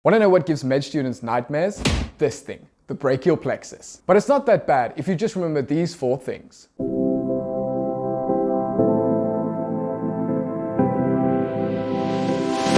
Want to know what gives med students nightmares? This thing, the brachial plexus. But it's not that bad if you just remember these 4 things.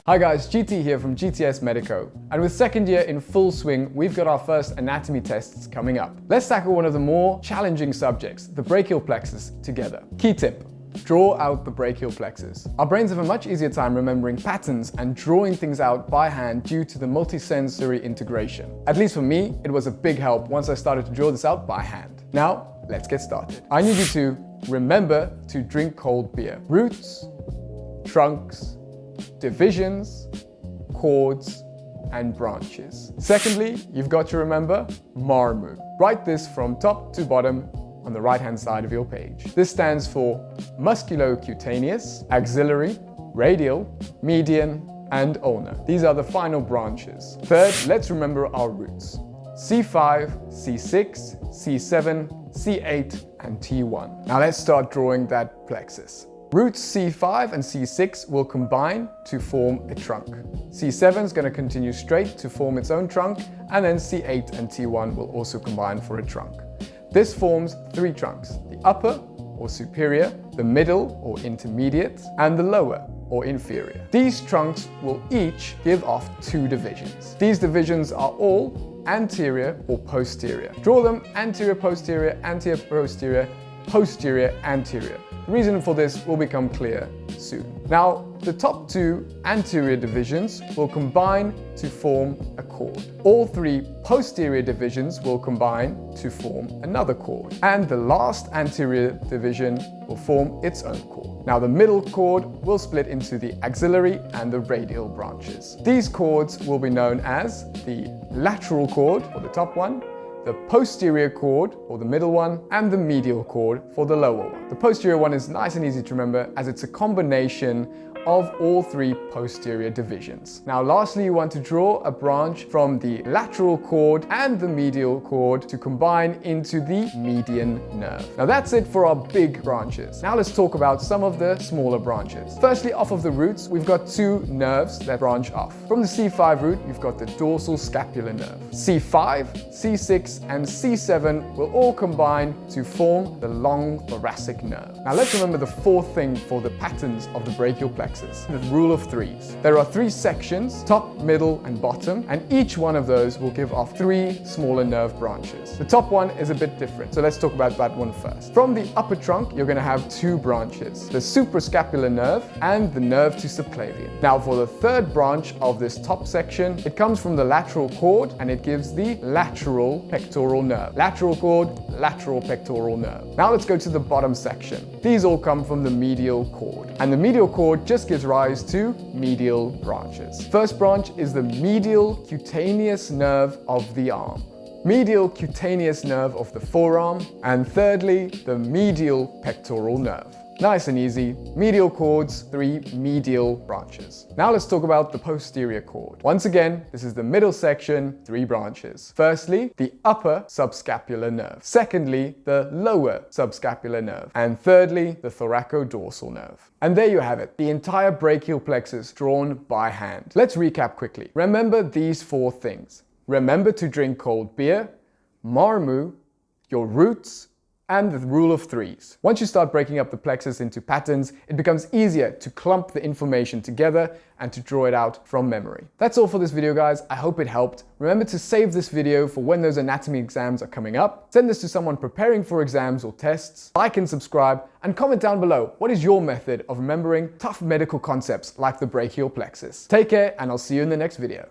Hi guys, GT here from GTS Medico. And with second year in full swing, we've got our first anatomy tests coming up. Let's tackle one of the more challenging subjects, the brachial plexus, together. Key tip: draw out the brachial plexus. Our brains have a much easier time remembering patterns and drawing things out by hand due to the multisensory integration. At least for me, it was a big help once I started to draw this out by hand. Now, let's get started. I need you to remember to drink cold beer. Roots, trunks, divisions, chords, and branches. Secondly, you've got to remember MARMU. Write this from top to bottom on the right-hand side of your page. This stands for musculocutaneous, axillary, radial, median, and ulnar. These are the final branches. Third, let's remember our roots. C5, C6, C7, C8, and T1. Now let's start drawing that plexus. Roots C5 and C6 will combine to form a trunk. C7 is going to continue straight to form its own trunk, and then C8 and T1 will also combine for a trunk. This forms 3 trunks: the upper or superior, the middle or intermediate, and the lower or inferior. These trunks will each give off 2 divisions. These divisions are all anterior or posterior. Draw them anterior, posterior, anterior, posterior, posterior, anterior. The reason for this will become clear soon. Now, the top 2 anterior divisions will combine to form a chord. All 3 posterior divisions will combine to form another chord. And the last anterior division will form its own chord. Now, the middle chord will split into the axillary and the radial branches. These chords will be known as the lateral chord, or the top one, the posterior chord, or the middle one, and the medial chord for the lower one. The posterior one is nice and easy to remember as it's a combination of all 3 posterior divisions. Now lastly, you want to draw a branch from the lateral chord and the medial chord to combine into the median nerve. Now that's it for our big branches. Now let's talk about some of the smaller branches. Firstly, off of the roots, we've got 2 nerves that branch off. From the C5 root, you've got the dorsal scapular nerve. C5, C6, and C7 will all combine to form the long thoracic nerve. Now let's remember the 4th thing for the patterns of the brachial plexus. The rule of 3s. There are 3 sections, top, middle, and bottom, and each one of those will give off 3 smaller nerve branches. The top one is a bit different, so let's talk about that one first. From the upper trunk, you're going to have 2 branches, the suprascapular nerve and the nerve to subclavian. Now for the 3rd branch of this top section, it comes from the lateral cord and it gives the lateral pectoral nerve. Lateral cord, lateral pectoral nerve. Now let's go to the bottom section. These all come from the medial cord, and the medial cord just gives rise to medial branches. First branch is the medial cutaneous nerve of the arm, medial cutaneous nerve of the forearm, and thirdly, the medial pectoral nerve. Nice and easy. Medial chords, 3 medial branches. Now let's talk about the posterior chord. Once again, this is the middle section, 3 branches. Firstly, the upper subscapular nerve. Secondly, the lower subscapular nerve. And thirdly, the thoracodorsal nerve. And there you have it, the entire brachial plexus drawn by hand. Let's recap quickly. Remember these 4 things. Remember to drink cold beer, MARMU, your roots, and the rule of 3s. Once you start breaking up the plexus into patterns, it becomes easier to clump the information together and to draw it out from memory. That's all for this video, guys. I hope it helped. Remember to save this video for when those anatomy exams are coming up. Send this to someone preparing for exams or tests. Like and subscribe, and comment down below, what is your method of remembering tough medical concepts like the brachial plexus? Take care, and I'll see you in the next video.